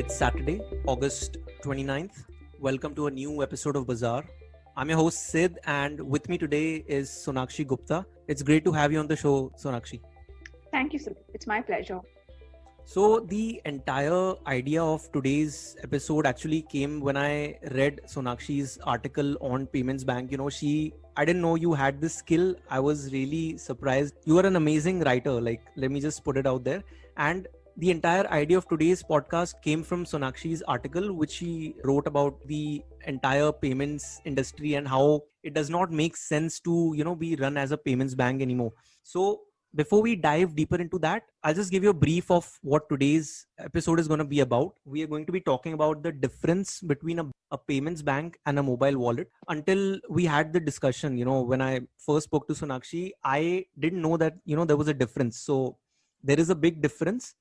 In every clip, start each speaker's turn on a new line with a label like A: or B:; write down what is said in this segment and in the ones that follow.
A: It's Saturday, August 29th. Welcome to a new episode of Bazaar. I'm your host Sid, and with me today is Sonakshi Gupta. It's great to have you on the show, Sonakshi.
B: Thank you, Sid. It's my pleasure.
A: So, the entire idea of today's episode actually came when I read Sonakshi's article on Payments Bank. I didn't know you had this skill. I was really surprised. You are an amazing writer. Let me just put it out there. And the entire idea of today's podcast came from Sonakshi's article, which she wrote about the entire payments industry and how it does not make sense to, be run as a payments bank anymore. So, before we dive deeper into that, I'll just give you a brief of what today's episode is going to be about. We are going to be talking about the difference between a payments bank and a mobile wallet. Until we had the discussion, when I first spoke to Sonakshi, I didn't know that, there was a difference. So there is a big difference.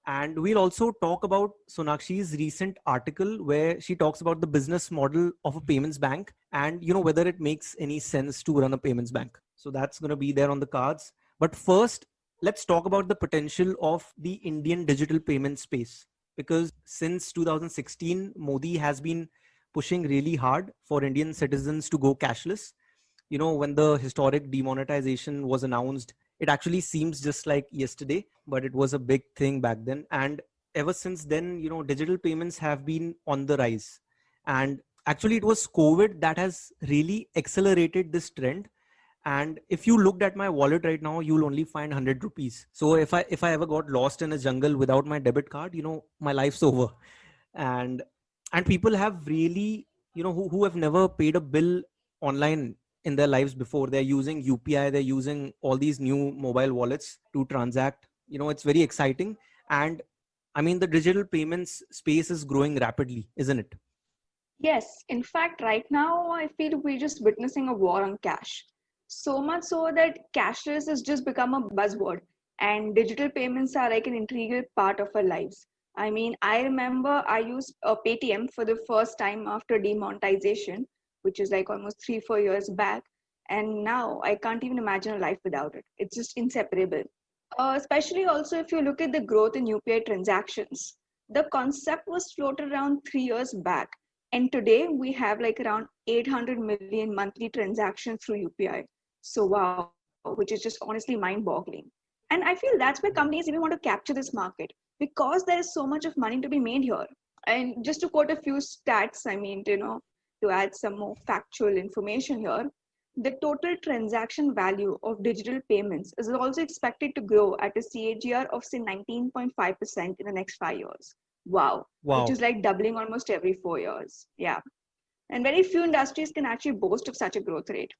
A: And we'll also talk about Sonakshi's recent article where she talks about the business model of a payments bank and, whether it makes any sense to run a payments bank. So that's going to be there on the cards. But first, let's talk about the potential of the Indian digital payment space. Because since 2016, Modi has been pushing really hard for Indian citizens to go cashless. When the historic demonetization was announced, it actually seems just like yesterday, but it was a big thing back then. And ever since then, digital payments have been on the rise. And actually, it was COVID that has really accelerated this trend. And if you looked at my wallet right now, you'll only find 100 rupees. So if I ever got lost in a jungle without my debit card, my life's over. And people have really, who have never paid a bill online in their lives before, they're using UPI, they're using all these new mobile wallets to transact. It's very exciting. And I mean, the digital payments space is growing rapidly, isn't it?
B: Yes, in fact, right now, I feel we're just witnessing a war on cash. So much so that cashless has just become a buzzword, and digital payments are like an integral part of our lives. I mean, I remember I used a Paytm for the first time after demonetization, which is like almost 3-4 years back. And now I can't even imagine a life without it. It's just inseparable. Especially also if you look at the growth in UPI transactions. The concept was floated around 3 years back, and today we have like around 800 million monthly transactions through UPI. So wow, which is just honestly mind-boggling. And I feel that's why companies even want to capture this market because there is so much of money to be made here. And just to quote a few stats, I mean, to add some more factual information here, the total transaction value of digital payments is also expected to grow at a CAGR of say 19.5% in the next 5 years. Wow, which
A: Wow.
B: is like doubling almost every 4 years. Yeah. And very few industries can actually boast of such a growth rate,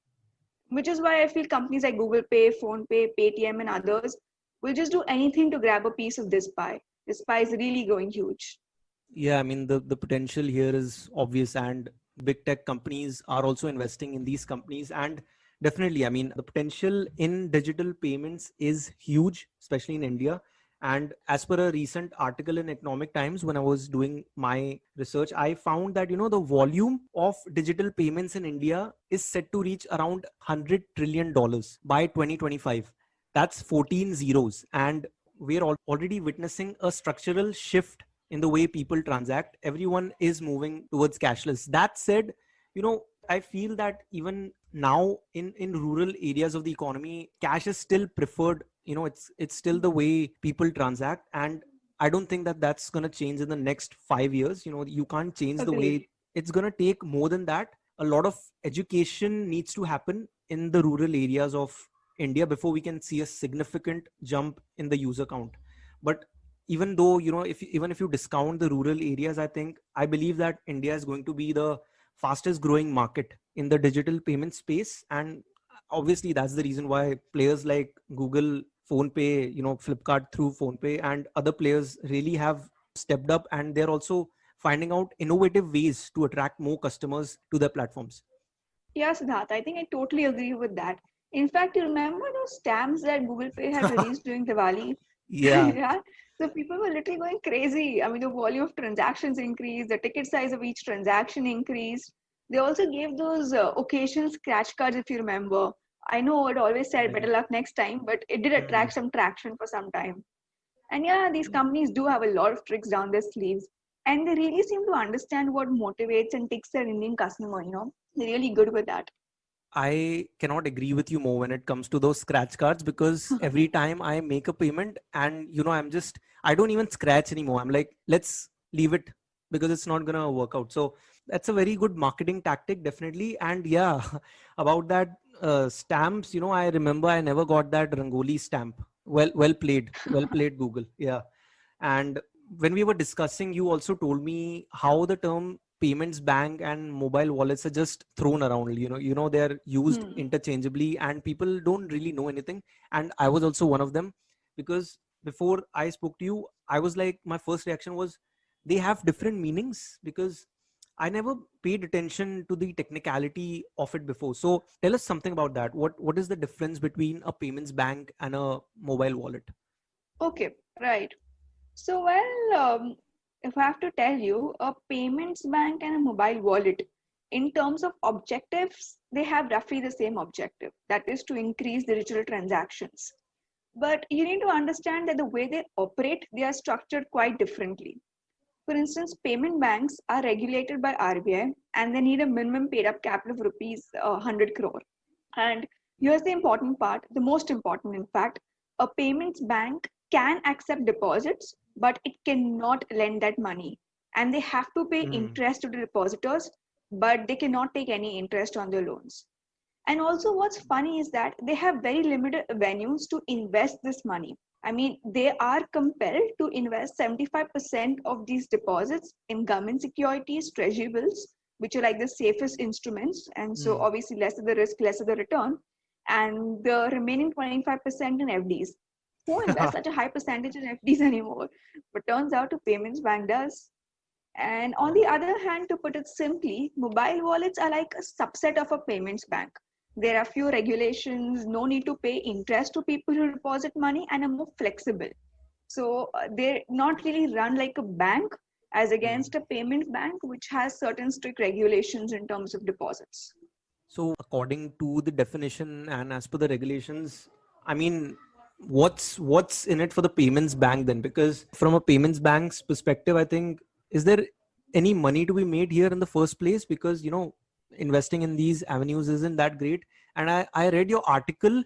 B: which is why I feel companies like Google Pay, Phone Pay, Paytm, and others will just do anything to grab a piece of this pie. This pie is really growing huge.
A: Yeah, I mean, the potential here is obvious, and big tech companies are also investing in these companies. And definitely, I mean, the potential in digital payments is huge, especially in India. And as per a recent article in Economic Times, when I was doing my research, I found that, the volume of digital payments in India is set to reach around $100 trillion by 2025. That's 14 zeros. And we're already witnessing a structural shift in the way people transact. Everyone is moving towards cashless. That said, I feel that even now in rural areas of the economy, cash is still preferred. It's still the way people transact. And I don't think that that's going to change in the next 5 years. You can't change the
B: Agreed.
A: way. It's going to take more than that. A lot of education needs to happen in the rural areas of India before we can see a significant jump in the user count. But even though, even if you discount the rural areas, I believe that India is going to be the fastest growing market in the digital payment space. And obviously that's the reason why players like Google, Phone Pay, Flipkart through Phone Pay, and other players really have stepped up, and they're also finding out innovative ways to attract more customers to their platforms.
B: Yeah, Siddharth, I think I totally agree with that. In fact, you remember those stamps that Google Pay had released during Diwali?
A: Yeah.
B: Yeah. So people were literally going crazy. I mean, the volume of transactions increased, the ticket size of each transaction increased. They also gave those occasion scratch cards, if you remember. I know it always said better
A: Right.
B: luck next time, but it did attract some traction for some time. And yeah, these companies do have a lot of tricks down their sleeves. And they really seem to understand what motivates and ticks their Indian customer. They're really good with that.
A: I cannot agree with you more when it comes to those scratch cards, because every time I make a payment and I don't even scratch anymore. I'm like, let's leave it because it's not going to work out. So that's a very good marketing tactic, definitely. And yeah, about that stamps, I remember I never got that Rangoli stamp. Well played. Well played, Google. Yeah. And when we were discussing, you also told me how the term payments bank and mobile wallets are just thrown around. They're used interchangeably and people don't really know anything. And I was also one of them, because before I spoke to you, I was like, my first reaction was they have different meanings, because I never paid attention to the technicality of it before. So tell us something about that. What is the difference between a payments bank and a mobile wallet?
B: Okay, right. So, if I have to tell you, a payments bank and a mobile wallet, in terms of objectives, they have roughly the same objective, that is to increase digital transactions. But you need to understand that the way they operate, they are structured quite differently. For instance, payment banks are regulated by RBI and they need a minimum paid up capital of rupees 100 crore. And here's the important part, the most important, in fact, a payments bank can accept deposits, but it cannot lend that money. And they have to pay interest to the depositors, but they cannot take any interest on their loans. And also, what's funny is that they have very limited avenues to invest this money. I mean, they are compelled to invest 75% of these deposits in government securities, treasury bills, which are like the safest instruments. And so, obviously, lesser the risk, lesser the return. And the remaining 25% in FDs. Who invests such a high percentage in FDs anymore? But turns out a payments bank does. And on the other hand, to put it simply, mobile wallets are like a subset of a payments bank. There are few regulations, no need to pay interest to people who deposit money, and are more flexible. So they're not really run like a bank as against a payment bank, which has certain strict regulations in terms of deposits.
A: So according to the definition and as per the regulations, I mean, what's in it for the payments bank then? Because from a payments bank's perspective, I think, is there any money to be made here in the first place? Because investing in these avenues isn't that great. And I read your article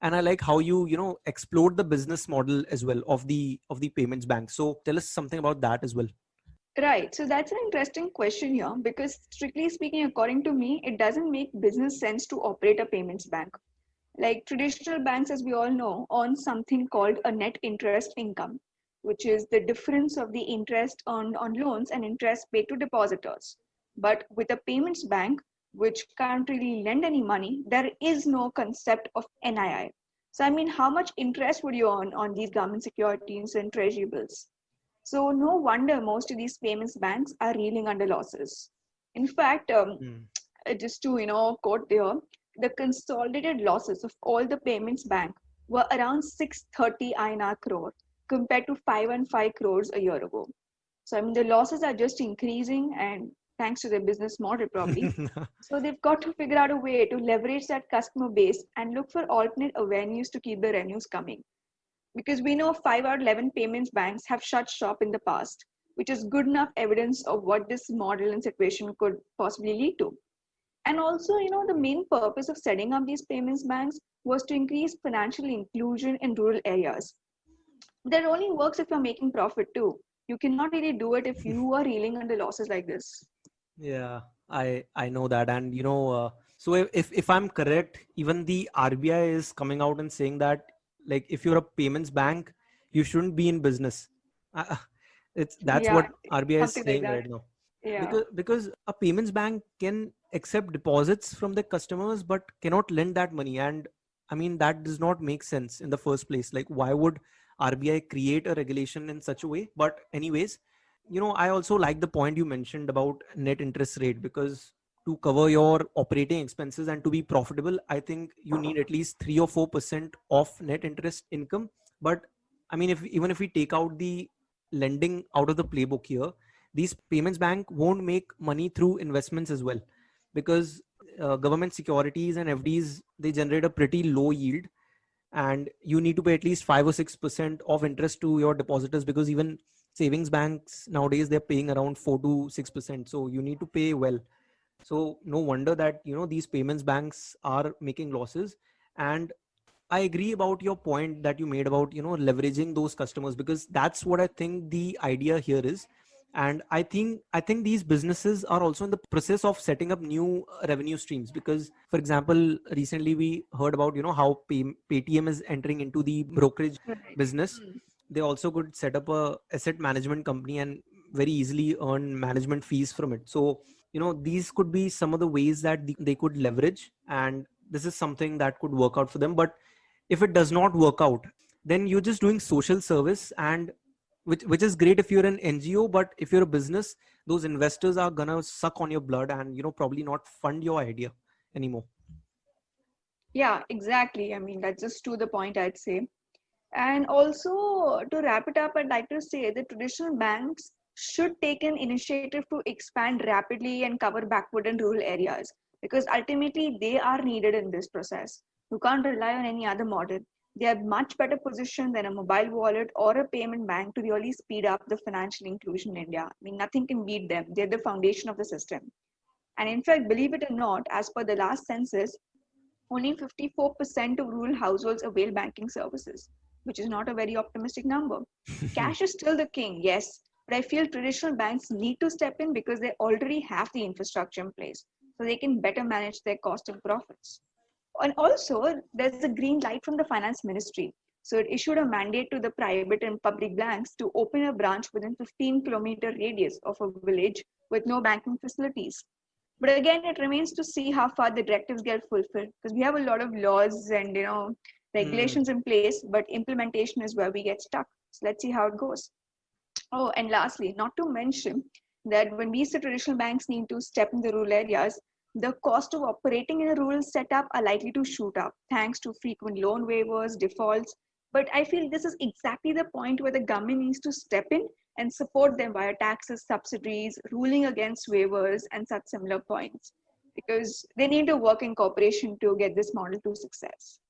A: and I like how you explored the business model as well of the payments bank. So tell us something about that as well.
B: Right. So that's an interesting question here because, strictly speaking, according to me, it doesn't make business sense to operate a payments bank. Like traditional banks, as we all know, earn something called a net interest income, which is the difference of the interest earned on loans and interest paid to depositors. But with a payments bank, which can't really lend any money, there is no concept of NII. So, I mean, how much interest would you earn on these government securities and treasury bills? So no wonder most of these payments banks are reeling under losses. In fact, just to quote there, the consolidated losses of all the payments bank were around 630 INR crore compared to 515 crores a year ago. So I mean the losses are just increasing, and thanks to their business model probably. So they've got to figure out a way to leverage that customer base and look for alternate avenues to keep the revenues coming. Because we know 5 out of 11 payments banks have shut shop in the past, which is good enough evidence of what this model and situation could possibly lead to. And also, the main purpose of setting up these payments banks was to increase financial inclusion in rural areas. That only works if you're making profit too. You cannot really do it if you are reeling under losses like this.
A: Yeah, I know that. And so if I'm correct, even the RBI is coming out and saying that, like, if you're a payments bank, you shouldn't be in business. That's
B: Yeah,
A: what RBI is
B: something like
A: saying
B: that.
A: right now.
B: Yeah.
A: Because a payments bank can accept deposits from the customers but cannot lend that money. And I mean, that does not make sense in the first place. Like, why would RBI create a regulation in such a way? But anyways, I also like the point you mentioned about net interest rate, because to cover your operating expenses and to be profitable, I think you need at least 3 or 4% of net interest income. But I mean, if we take out the lending out of the playbook here, these payments bank won't make money through investments as well, because government securities and FDs, they generate a pretty low yield, and you need to pay at least 5 or 6% of interest to your depositors, because even savings banks nowadays, they're paying around 4 to 6%. So you need to pay well. So no wonder that, these payments banks are making losses. And I agree about your point that you made about, leveraging those customers, because that's what I think the idea here is. And I think these businesses are also in the process of setting up new revenue streams, because for example, recently we heard about, how Paytm is entering into the brokerage
B: Right.
A: business. They also could set up a asset management company and very easily earn management fees from it. So, these could be some of the ways that they could leverage, and this is something that could work out for them. But if it does not work out, then you're just doing social service, and which is great if you're an NGO, but if you're a business, those investors are gonna suck on your blood and probably not fund your idea anymore.
B: Yeah, exactly. I mean, that's just to the point, I'd say. And also, to wrap it up, I'd like to say that traditional banks should take an initiative to expand rapidly and cover backward and rural areas, because ultimately they are needed in this process. You can't rely on any other model. They are much better positioned than a mobile wallet or a payment bank to really speed up the financial inclusion in India. I mean, nothing can beat them. They're the foundation of the system. And in fact, believe it or not, as per the last census, only 54% of rural households avail banking services, which is not a very optimistic number. Cash is still the king, yes, but I feel traditional banks need to step in because they already have the infrastructure in place, so they can better manage their cost and profits. And also, there's a green light from the finance ministry. So it issued a mandate to the private and public banks to open a branch within 15-kilometer radius of a village with no banking facilities. But again, it remains to see how far the directives get fulfilled, because we have a lot of laws and
A: Hmm.
B: regulations in place, but implementation is where we get stuck. So let's see how it goes. Oh, and lastly, not to mention that when we say traditional banks need to step in the rural areas, the cost of operating in a rural setup are likely to shoot up thanks to frequent loan waivers, defaults. But I feel this is exactly the point where the government needs to step in and support them via taxes, subsidies, ruling against waivers, and such similar points. Because they need to work in cooperation to get this model to success.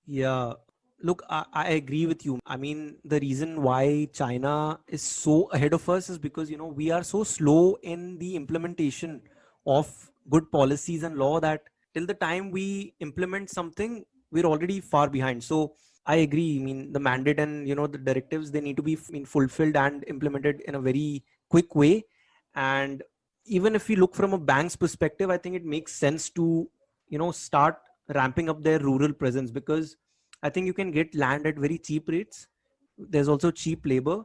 A: Yeah. Look, I agree with you. I mean, the reason why China is so ahead of us is because, we are so slow in the implementation of good policies and law that till the time we implement something, we're already far behind. So I agree. I mean, the mandate and, the directives, they need to be fulfilled and implemented in a very quick way. And even if we look from a bank's perspective, I think it makes sense to, start ramping up their rural presence, because I think you can get land at very cheap rates. There's also cheap labor,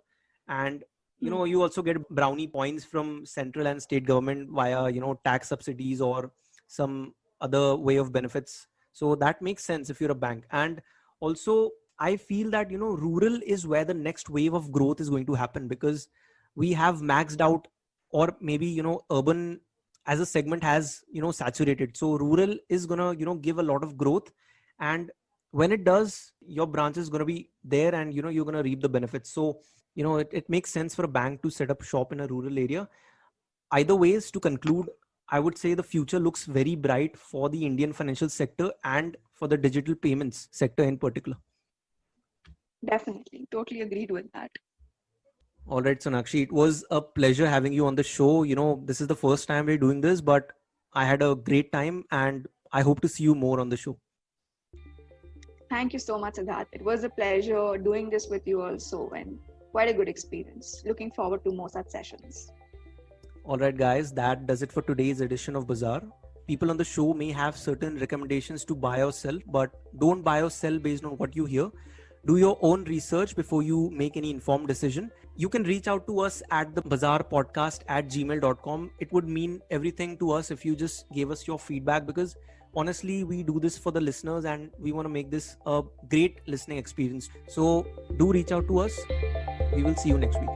A: and you also get brownie points from central and state government via tax subsidies or some other way of benefits. So that makes sense if you're a bank. And also, I feel that rural is where the next wave of growth is going to happen, because we have maxed out, or maybe urban as a segment has saturated. So rural is gonna give a lot of growth, and when it does, your branch is going to be there, and you're going to reap the benefits. So it makes sense for a bank to set up shop in a rural area. Either ways, to conclude, I would say the future looks very bright for the Indian financial sector and for the digital payments sector in particular.
B: Definitely, totally agreed with that.
A: All right, Sonakshi, it was a pleasure having you on the show. This is the first time we're doing this, but I had a great time, and I hope to see you more on the show.
B: Thank you so much, Siddharth. It was a pleasure doing this with you also, and quite a good experience. Looking forward to more such sessions.
A: All right, guys, that does it for today's edition of Bazaar. People on the show may have certain recommendations to buy or sell, but don't buy or sell based on what you hear. Do your own research before you make any informed decision. You can reach out to us at the Bazaar Podcast at gmail.com. It would mean everything to us if you just gave us your feedback, because honestly, we do this for the listeners and we want to make this a great listening experience. So do reach out to us. We will see you next week.